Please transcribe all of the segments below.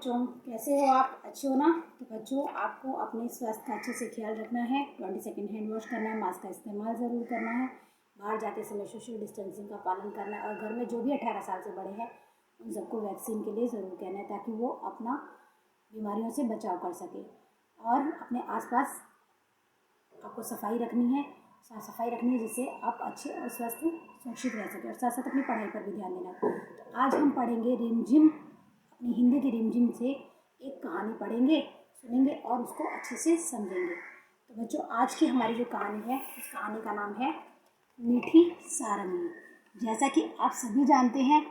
बच्चों, कैसे हो आप? अच्छे हो ना? तो बच्चों, आपको अपने स्वास्थ्य का अच्छे से ख्याल रखना है। 20 सेकेंड हैंड वॉश करना है, मास्क का इस्तेमाल ज़रूर करना है, बाहर जाते समय सोशल डिस्टेंसिंग का पालन करना है और घर में जो भी 18 साल से बड़े हैं उन सबको वैक्सीन के लिए ज़रूर कहना है ताकि वो अपना बीमारियों से बचाव कर सके। और अपने आसपास आपको सफाई रखनी है, साफ सफाई रखनी है जिससे आप अच्छे और स्वस्थ सुरक्षित रह सकें और साथ साथ अपनी पढ़ाई पर भी ध्यान देना है। तो आज हम पढ़ेंगे रिमझिम, अपनी हिंदी की रिमझिम से एक कहानी पढ़ेंगे, सुनेंगे और उसको अच्छे से समझेंगे। तो बच्चों, आज की हमारी जो कहानी है उस कहानी का नाम है मीठी सारंगी। जैसा कि आप सभी जानते हैं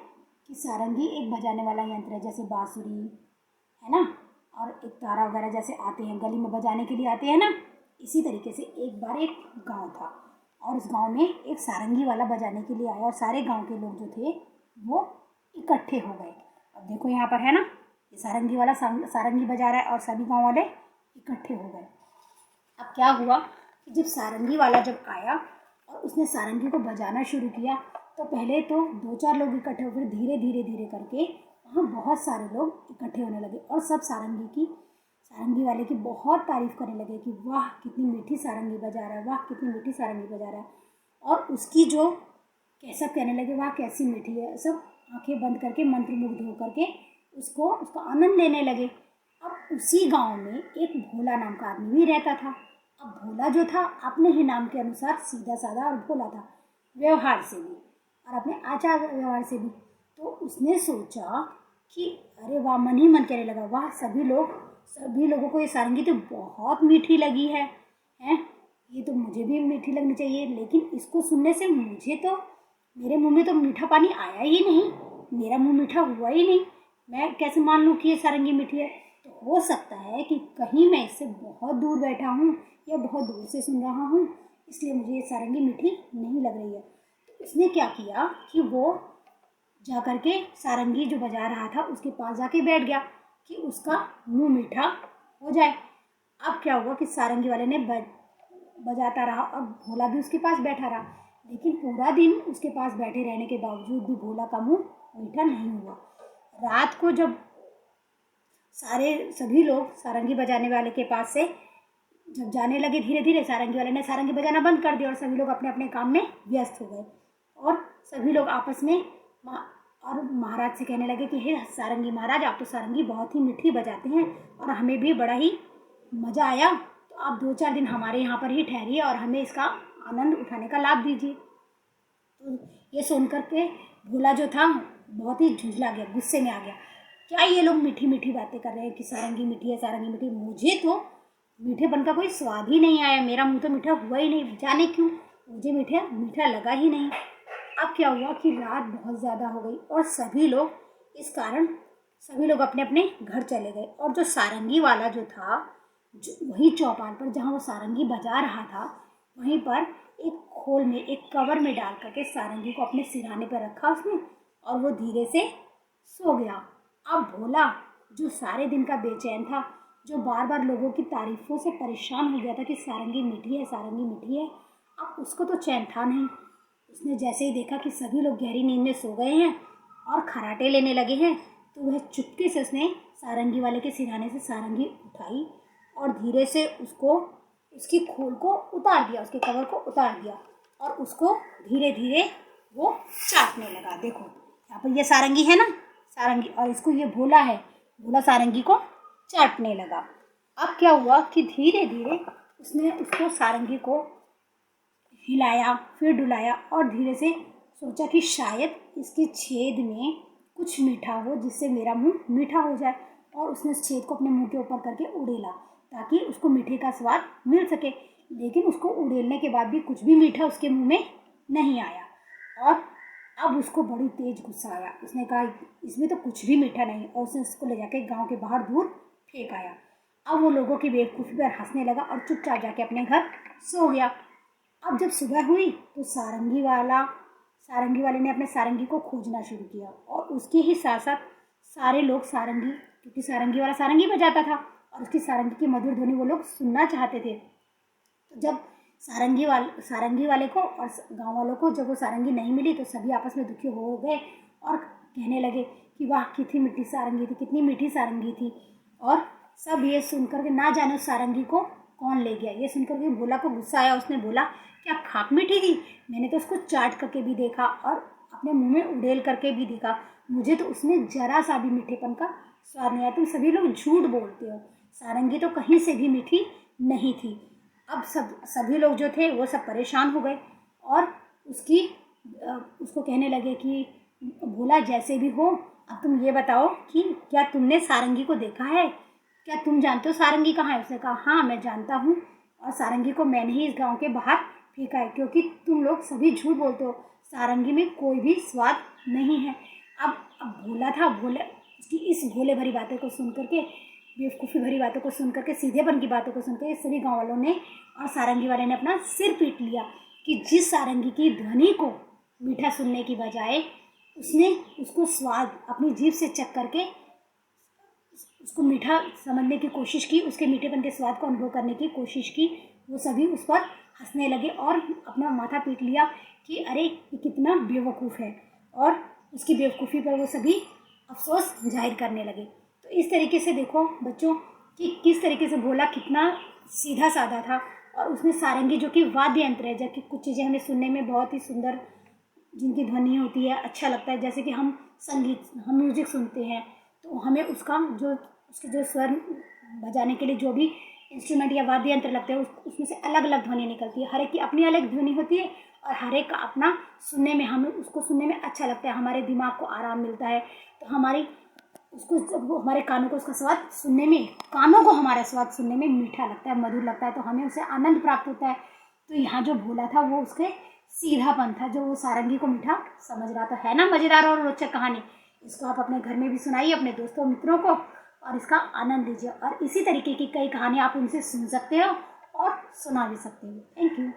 कि सारंगी एक बजाने वाला यंत्र है, जैसे बांसुरी है ना, और एक तारा वगैरह जैसे आते हैं गली में बजाने के लिए आते हैं ना। इसी तरीके से एक बार एक गांव था और उस गांव में एक सारंगी वाला बजाने के लिए आया और सारे गांव के लोग जो थे वो इकट्ठे हो गए। अब देखो यहाँ पर है ना, ये सारंगी वाला सारंगी बजा रहा है और सभी गांव वाले इकट्ठे हो गए। अब क्या हुआ कि जब सारंगी वाला जब आया और उसने सारंगी को बजाना शुरू किया तो पहले तो 2-4 लोग इकट्ठे हो, फिर धीरे धीरे धीरे करके वहाँ बहुत सारे लोग इकट्ठे होने लगे और सब सारंगी वाले की बहुत तारीफ करने लगे कि वाह कितनी मीठी सारंगी बजा रहा है, वाह कितनी मीठी सारंगी बजा रहा है। और उसकी जो सब कहने लगे वाह कैसी मीठी है, सब आंखें बंद करके मंत्रमुग्ध होकर के उसका आनंद लेने लगे। अब उसी गांव में एक भोला नाम का आदमी भी रहता था। अब भोला जो था अपने ही नाम के अनुसार सीधा साधा और भोला था, व्यवहार से भी और अपने आचार व्यवहार से भी। तो उसने सोचा कि अरे वाह, मन ही मन कहने लगा वाह सभी लोगों को ये सारंगी तो बहुत मीठी लगी है, ये तो मुझे भी मीठी लगनी चाहिए, लेकिन इसको सुनने से मेरे मुंह में तो मीठा पानी आया ही नहीं, मेरा मुंह मीठा हुआ ही नहीं, मैं कैसे मान लूँ कि ये सारंगी मीठी है। तो हो सकता है कि कहीं मैं इससे बहुत दूर बैठा हूँ या बहुत दूर से सुन रहा हूँ, इसलिए मुझे ये सारंगी मीठी नहीं लग रही है। तो उसने क्या किया कि वो जा कर के सारंगी जो बजा रहा था उसके पास जाके बैठ गया कि उसका मुंह मीठा हो जाए। अब क्या हुआ कि सारंगी वाले ने बजाता रहा और भोला भी उसके पास बैठा रहा, लेकिन पूरा दिन उसके पास बैठे रहने के बावजूद भी भोला का मुंह मीठा नहीं हुआ। रात को जब सभी लोग सारंगी बजाने वाले के पास से जब जाने लगे, धीरे धीरे सारंगी वाले ने सारंगी बजाना बंद कर दिया और सभी लोग अपने अपने काम में व्यस्त हो गए और सभी लोग आपस में और महाराज से कहने लगे कि हे सारंगी महाराज, आप तो सारंगी बहुत ही मीठी बजाते हैं और हमें भी बड़ा ही मज़ा आया, तो आप 2-4 दिन हमारे यहाँ पर ही ठहरिए और हमें इसका आनंद उठाने का लाभ दीजिए। तो ये सुन कर के भोला जो था बहुत ही झुंझला गया, गुस्से में आ गया। क्या ये लोग मीठी मीठी बातें कर रहे हैं कि सारंगी मीठी है, सारंगी मीठी, मुझे तो मीठेपन का कोई स्वाद ही नहीं आया, मेरा मुँह तो मीठा हुआ ही नहीं, जाने क्यों मुझे मीठा लगा ही नहीं। अब क्या हुआ कि रात बहुत ज़्यादा हो गई और सभी लोग अपने अपने घर चले गए और जो सारंगी वाला जो था, वही चौपाल पर जहाँ वो सारंगी बजा रहा था, वहीं पर एक खोल में, एक कवर में डाल करके सारंगी को अपने सिरहाने पर रखा उसने और वो धीरे से सो गया। अब भोला जो सारे दिन का बेचैन था, जो बार बार लोगों की तारीफों से परेशान हो गया था कि सारंगी मीठी है, सारंगी मीठी है, अब उसको तो चैन था नहीं। उसने जैसे ही देखा कि सभी लोग गहरी नींद में सो गए हैं और खराटे लेने लगे हैं, तो वह चुपके से उसने सारंगी वाले के सिरहाने से सारंगी उठाई और धीरे से उसकी खोल को उतार दिया, उसके कवर को उतार दिया और उसको धीरे धीरे वो चाटने लगा। देखो यहाँ पर ये सारंगी है ना, सारंगी, और इसको ये भोला सारंगी को चाटने लगा। अब क्या हुआ कि धीरे धीरे उसने उसको सारंगी को हिलाया, फिर डुलाया और धीरे से सोचा कि शायद इसके छेद में कुछ मीठा हो जिससे मेरा मुंह मीठा हो जाए, और उसने उस छेद को अपने मुंह के ऊपर करके उड़ेला ताकि उसको मीठे का स्वाद मिल सके। लेकिन उसको उड़ेलने के बाद भी कुछ भी मीठा उसके मुंह में नहीं आया और अब उसको बड़ी तेज गुस्सा आया। उसने कहा इसमें तो कुछ भी मीठा नहीं, और उसने उसको ले जाके गाँव के बाहर दूर फेंक आया। अब वो लोगों की बेवकूफ़ी पर हंसने लगा और चुपचाप जाके अपने घर सो गया। अब जब सुबह हुई तो सारंगी वाले ने अपने सारंगी को खोजना शुरू किया और उसके ही साथ साथ सारे लोग क्योंकि सारंगी वाला सारंगी बजाता था और उसकी सारंगी की मधुर ध्वनि वो लोग सुनना चाहते थे। तो जब सारंगी वाले को और गांव वालों को जब वो सारंगी नहीं मिली तो सभी आपस में दुखी हो गए और कहने लगे कि वाह कितनी मीठी सारंगी थी, कितनी मीठी सारंगी थी। और सब ये सुनकर के ना जाने उस सारंगी को कौन ले गया। ये सुनकर के भोला को गुस्सा आया। उसने बोला क्या खाक मीठी थी, मैंने तो उसको चाट करके भी देखा और अपने मुंह में उड़ेल करके भी देखा, मुझे तो उसमें जरा सा भी मीठेपन का स्वाद नहीं आया। तुम सभी लोग झूठ बोलते हो, सारंगी तो कहीं से भी मीठी नहीं थी। अब सभी लोग जो थे वो सब परेशान हो गए और उसको कहने लगे कि भोला जैसे भी हो, अब तुम ये बताओ कि क्या तुमने सारंगी को देखा है, क्या तुम जानते हो सारंगी कहाँ है। उसने कहा हाँ मैं जानता हूँ, और सारंगी को मैंने ही इस गांव के बाहर फेंका है, क्योंकि तुम लोग सभी झूठ बोलते हो, सारंगी में कोई भी स्वाद नहीं है। अब भोला था, भोला उसकी इस भोले भरी बातों को सुन करके, बेवकूफ़ी भरी बातों को सुन करके, सीधेपन की बातों को सुनकर सभी गाँव वालों ने और सारंगी वाले ने अपना सिर पीट लिया कि जिस सारंगी की ध्वनि को मीठा सुनने की बजाय उसने उसको स्वाद अपनी जीभ से चख करके उसको मीठा समझने की कोशिश की, उसके मीठेपन के स्वाद को अनुभव करने की कोशिश की, वो सभी उस पर हंसने लगे और अपना माथा पीट लिया कि अरे ये कितना बेवकूफ़ है, और उसकी बेवकूफ़ी पर वो सभी अफसोस जाहिर करने लगे। तो इस तरीके से देखो बच्चों कि किस तरीके से भोला कितना सीधा साधा था, और उसने सारंगी जो कि वाद्य यंत्र है, जबकि कुछ चीज़ें हमें सुनने में बहुत ही सुंदर जिनकी ध्वनि होती है अच्छा लगता है, जैसे कि हम म्यूजिक सुनते हैं तो हमें उसके जो स्वर बजाने के लिए जो भी इंस्ट्रूमेंट या वाद्य यंत्र लगते हैं उसमें से अलग अलग ध्वनि निकलती है। हर एक की अपनी अलग ध्वनि होती है और हर एक का अपना सुनने में, हमें उसको सुनने में अच्छा लगता है, हमारे दिमाग को आराम मिलता है। तो हमारे कानों को उसका स्वाद सुनने में, कानों को हमारा स्वाद सुनने में मीठा लगता है, मधुर लगता है, तो हमें उससे आनंद प्राप्त होता है। तो यहाँ जो भोला था वो उसके सीधापन था, जो वो सारंगी को मीठा समझ रहा था। है ना मज़ेदार और रोचक कहानी। इसको आप अपने घर में भी सुनाइए अपने दोस्तों मित्रों को और इसका आनंद लीजिए। और इसी तरीके की कई कहानियाँ आप उनसे सुन सकते हो और सुना भी सकते हो। Thank you.